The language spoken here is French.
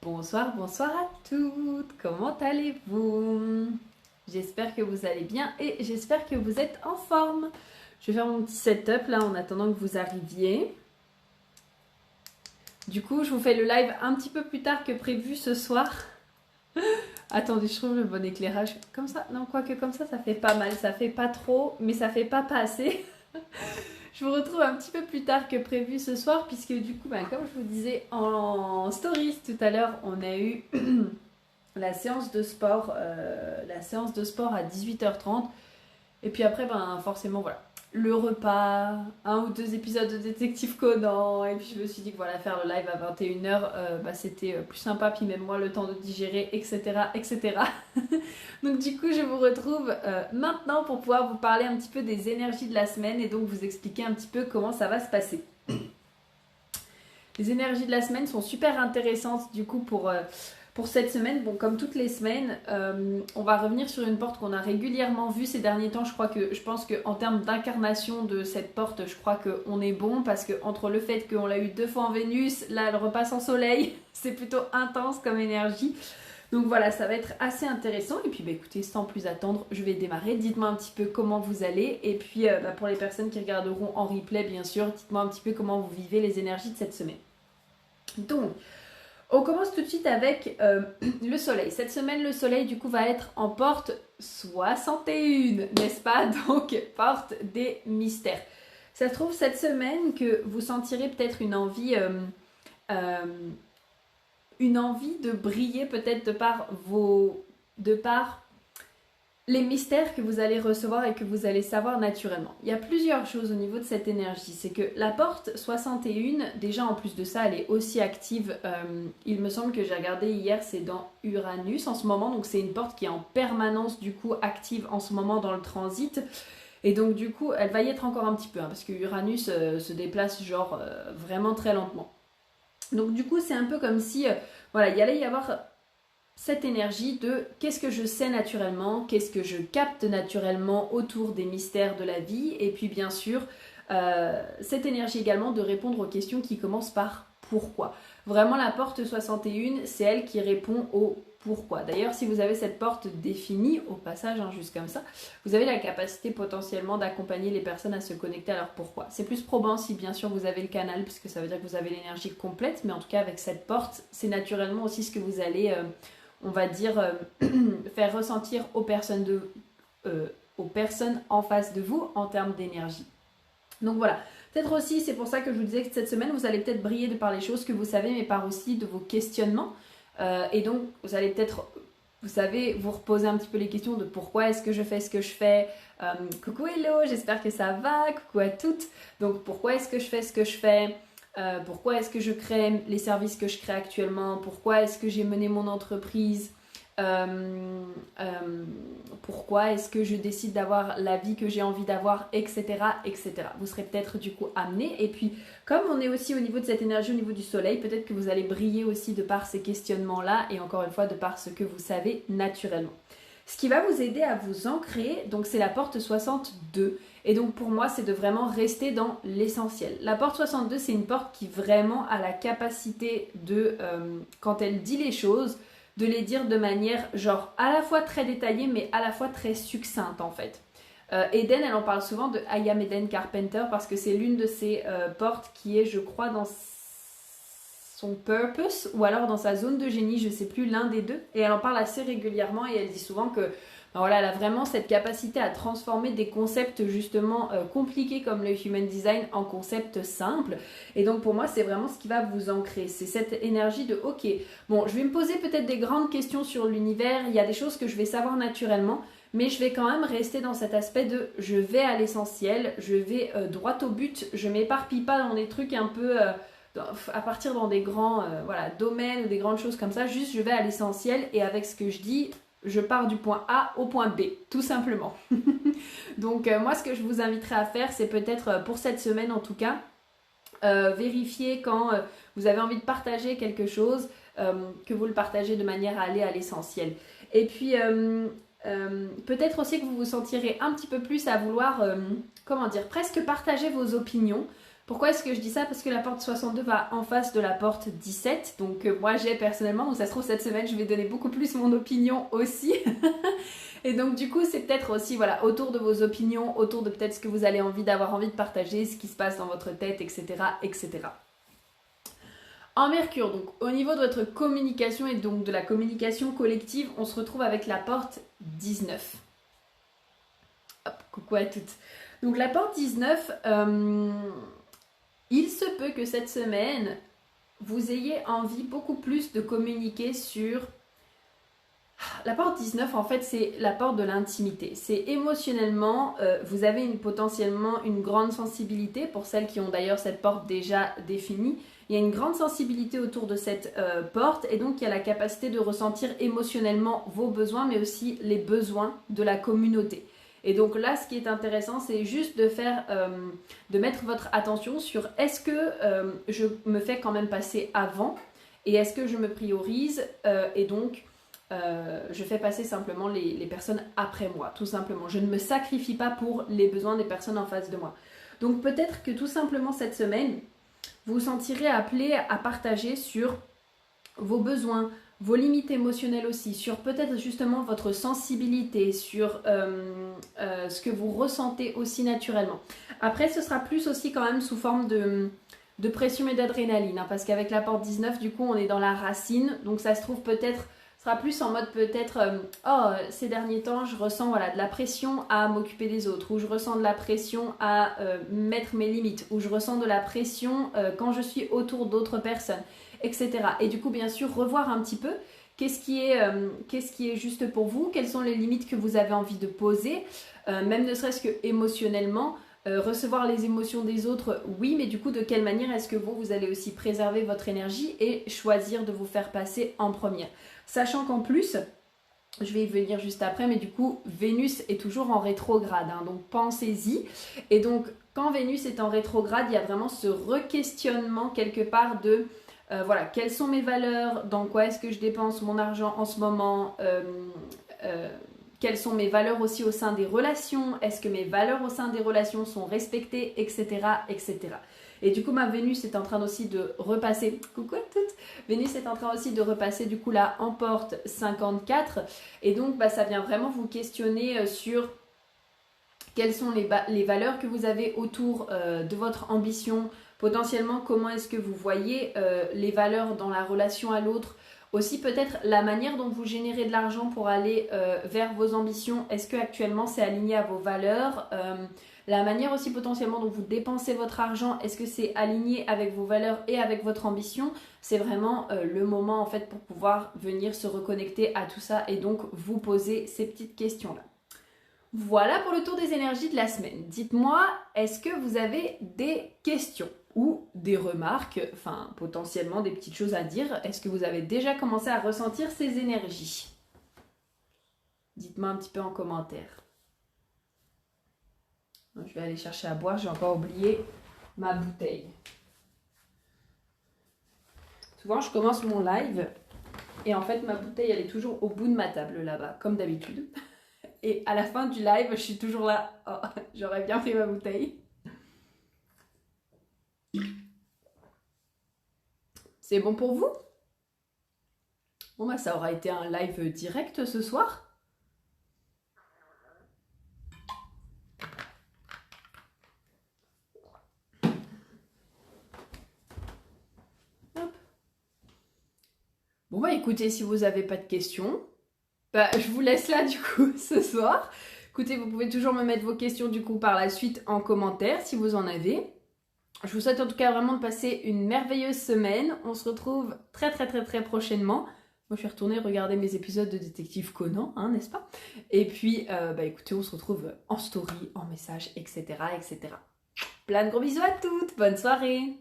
Bonsoir, bonsoir à toutes, comment allez-vous? J'espère que vous allez bien et j'espère que vous êtes en forme. Je vais faire mon petit setup là en attendant que vous arriviez. Du coup, je vous fais le live un petit peu plus tard que prévu ce soir. Attendez, je trouve le bon éclairage. Comme ça, non, quoique comme ça fait pas mal. Ça fait pas trop, mais ça fait pas assez. Je vous retrouve un petit peu plus tard que prévu ce soir, puisque du coup, comme je vous disais en stories tout à l'heure, on a eu la séance de sport, à 18h30. Et puis après, forcément, voilà. Le repas, un ou deux épisodes de Détective Conan. Et puis je me suis dit que voilà, faire le live à 21h, c'était plus sympa. Puis même moi, le temps de digérer, etc. etc. Donc du coup, je vous retrouve maintenant pour pouvoir vous parler un petit peu des énergies de la semaine et donc vous expliquer un petit peu comment ça va se passer. Les énergies de la semaine sont super intéressantes du coup pour cette semaine. Bon, comme toutes les semaines, on va revenir sur une porte qu'on a régulièrement vue ces derniers temps. Je pense qu'en termes d'incarnation de cette porte, je crois qu'on est bon parce que entre le fait qu'on l'a eu 2 fois en Vénus, là elle repasse en Soleil, c'est plutôt intense comme énergie. Donc voilà, ça va être assez intéressant. Et puis écoutez, sans plus attendre, je vais démarrer. Dites-moi un petit peu comment vous allez. Et puis pour les personnes qui regarderont en replay, bien sûr, dites-moi un petit peu comment vous vivez les énergies de cette semaine. Donc, on commence tout de suite avec le soleil. Cette semaine, le soleil, du coup, va être en porte 61, n'est-ce pas? Donc, porte des mystères. Ça se trouve cette semaine que vous sentirez peut-être euh, une envie de briller, peut-être de par les mystères que vous allez recevoir et que vous allez savoir naturellement. Il y a plusieurs choses au niveau de cette énergie. C'est que la porte 61, déjà en plus de ça, elle est aussi active. Il me semble que j'ai regardé hier, c'est dans Uranus en ce moment. Donc c'est une porte qui est en permanence du coup active en ce moment dans le transit. Et donc du coup, elle va y être encore un petit peu. Parce que Uranus se déplace vraiment très lentement. Donc du coup, c'est un peu comme si, voilà, il allait y avoir cette énergie de qu'est-ce que je sais naturellement, qu'est-ce que je capte naturellement autour des mystères de la vie, et puis bien sûr, cette énergie également de répondre aux questions qui commencent par pourquoi. Vraiment, la porte 61, c'est elle qui répond au pourquoi. D'ailleurs, si vous avez cette porte définie, au passage, juste comme ça, vous avez la capacité potentiellement d'accompagner les personnes à se connecter à leur pourquoi. C'est plus probant si bien sûr vous avez le canal, puisque ça veut dire que vous avez l'énergie complète, mais en tout cas avec cette porte, c'est naturellement aussi ce que vous allez on va dire, faire ressentir aux personnes en face de vous en termes d'énergie. Donc voilà, peut-être aussi, c'est pour ça que je vous disais que cette semaine, vous allez peut-être briller de par les choses que vous savez, mais par aussi de vos questionnements. Et donc, vous allez peut-être, vous savez, vous reposer un petit peu les questions de pourquoi est-ce que je fais ce que je fais. Coucou hello, j'espère que ça va, coucou à toutes. Donc, pourquoi est-ce que je fais ce que je fais? Pourquoi est-ce que je crée les services que je crée actuellement? Pourquoi est-ce que j'ai mené mon entreprise? Euh, euh, Pourquoi est-ce que je décide d'avoir la vie que j'ai envie d'avoir, etc., etc. Vous serez peut-être du coup amené. Et puis, comme on est aussi au niveau de cette énergie, au niveau du soleil, peut-être que vous allez briller aussi de par ces questionnements-là et encore une fois de par ce que vous savez naturellement. Ce qui va vous aider à vous ancrer, donc c'est la porte 62. Et donc pour moi, c'est de vraiment rester dans l'essentiel. La porte 62, c'est une porte qui vraiment a la capacité de, quand elle dit les choses, de les dire de manière genre à la fois très détaillée, mais à la fois très succincte en fait. Eden, elle en parle souvent de I Am Eden Carpenter parce que c'est l'une de ces portes qui est, je crois, dans son purpose ou alors dans sa zone de génie, je sais plus, l'un des deux. Et elle en parle assez régulièrement et elle dit souvent que voilà, elle a vraiment cette capacité à transformer des concepts justement compliqués comme le human design en concepts simples. Et donc pour moi, c'est vraiment ce qui va vous ancrer. C'est cette énergie de ok, bon, je vais me poser peut-être des grandes questions sur l'univers, il y a des choses que je vais savoir naturellement, mais je vais quand même rester dans cet aspect de je vais à l'essentiel, je vais droit au but, je m'éparpille pas dans des trucs un peu à partir dans des grands domaines ou des grandes choses comme ça, juste je vais à l'essentiel et avec ce que je dis, je pars du point A au point B, tout simplement. Donc moi ce que je vous inviterai à faire, c'est peut-être pour cette semaine en tout cas, vérifier quand vous avez envie de partager quelque chose, que vous le partagez de manière à aller à l'essentiel. Et puis peut-être aussi que vous vous sentirez un petit peu plus à vouloir, comment dire, presque partager vos opinions. Pourquoi est-ce que je dis ça? Parce que la porte 62 va en face de la porte 17. Donc moi j'ai personnellement, donc ça se trouve cette semaine je vais donner beaucoup plus mon opinion aussi. Et donc du coup c'est peut-être aussi voilà autour de vos opinions, autour de peut-être ce que vous allez avoir envie de partager, ce qui se passe dans votre tête, etc. etc. En Mercure, donc au niveau de votre communication et donc de la communication collective, on se retrouve avec la porte 19. Hop, coucou à toutes. Donc la porte 19, il se peut que cette semaine, vous ayez envie beaucoup plus de communiquer sur... La porte 19, en fait, c'est la porte de l'intimité. C'est émotionnellement, vous avez potentiellement une grande sensibilité, pour celles qui ont d'ailleurs cette porte déjà définie. Il y a une grande sensibilité autour de cette porte et donc il y a la capacité de ressentir émotionnellement vos besoins, mais aussi les besoins de la communauté. Et donc là, ce qui est intéressant, c'est juste de mettre votre attention sur est-ce que je me fais quand même passer avant et est-ce que je me priorise et donc je fais passer simplement les personnes après moi, tout simplement. Je ne me sacrifie pas pour les besoins des personnes en face de moi. Donc peut-être que tout simplement cette semaine, vous vous sentirez appelé à partager sur vos besoins, vos limites émotionnelles aussi, sur peut-être justement votre sensibilité, sur ce que vous ressentez aussi naturellement. Après, ce sera plus aussi quand même sous forme de pression et d'adrénaline, hein, parce qu'avec la porte 19, du coup, on est dans la racine, donc ça se trouve peut-être... sera plus en mode peut-être ces derniers temps je ressens voilà, de la pression à m'occuper des autres, ou je ressens de la pression à mettre mes limites, ou je ressens de la pression quand je suis autour d'autres personnes, etc. Et du coup bien sûr revoir un petit peu qu'est-ce qui est juste pour vous, quelles sont les limites que vous avez envie de poser, même ne serait-ce que émotionnellement. Recevoir les émotions des autres, oui, mais du coup, de quelle manière est-ce que vous allez aussi préserver votre énergie et choisir de vous faire passer en première. Sachant qu'en plus, je vais y venir juste après, mais du coup, Vénus est toujours en rétrograde, hein, donc pensez-y. Et donc, quand Vénus est en rétrograde, il y a vraiment ce re-questionnement quelque part de voilà, quelles sont mes valeurs, dans quoi est-ce que je dépense mon argent en ce moment, quelles sont mes valeurs aussi au sein des relations, est-ce que mes valeurs au sein des relations sont respectées, etc. etc. Et du coup, ma Vénus est en train aussi de repasser, coucou à toutes, Vénus est en train aussi de repasser du coup là en porte 54. Et donc, ça vient vraiment vous questionner sur quelles sont les valeurs que vous avez autour de votre ambition, potentiellement comment est-ce que vous voyez les valeurs dans la relation à l'autre. Aussi peut-être la manière dont vous générez de l'argent pour aller vers vos ambitions. Est-ce que actuellement c'est aligné à vos valeurs? La manière aussi potentiellement dont vous dépensez votre argent, est-ce que c'est aligné avec vos valeurs et avec votre ambition? C'est vraiment le moment en fait pour pouvoir venir se reconnecter à tout ça et donc vous poser ces petites questions-là. Voilà pour le tour des énergies de la semaine. Dites-moi, est-ce que vous avez des questions ou des remarques, enfin potentiellement des petites choses à dire? Est-ce que vous avez déjà commencé à ressentir ces énergies? Dites-moi un petit peu en commentaire. Je vais aller chercher à boire, j'ai encore oublié ma bouteille. Souvent je commence mon live et en fait ma bouteille elle est toujours au bout de ma table là-bas, comme d'habitude. Et à la fin du live, je suis toujours là. Oh, j'aurais bien pris ma bouteille. C'est bon pour vous? Bon, ça aura été un live direct ce soir. Hop. Bon, écoutez, si vous n'avez pas de questions, je vous laisse là du coup ce soir. Écoutez, vous pouvez toujours me mettre vos questions du coup par la suite en commentaire si vous en avez. Je vous souhaite en tout cas vraiment de passer une merveilleuse semaine. On se retrouve très prochainement. Moi je suis retournée regarder mes épisodes de Détective Conan, hein, n'est-ce pas? Et puis écoutez, on se retrouve en story, en message, etc. etc. Plein de gros bisous à toutes, bonne soirée!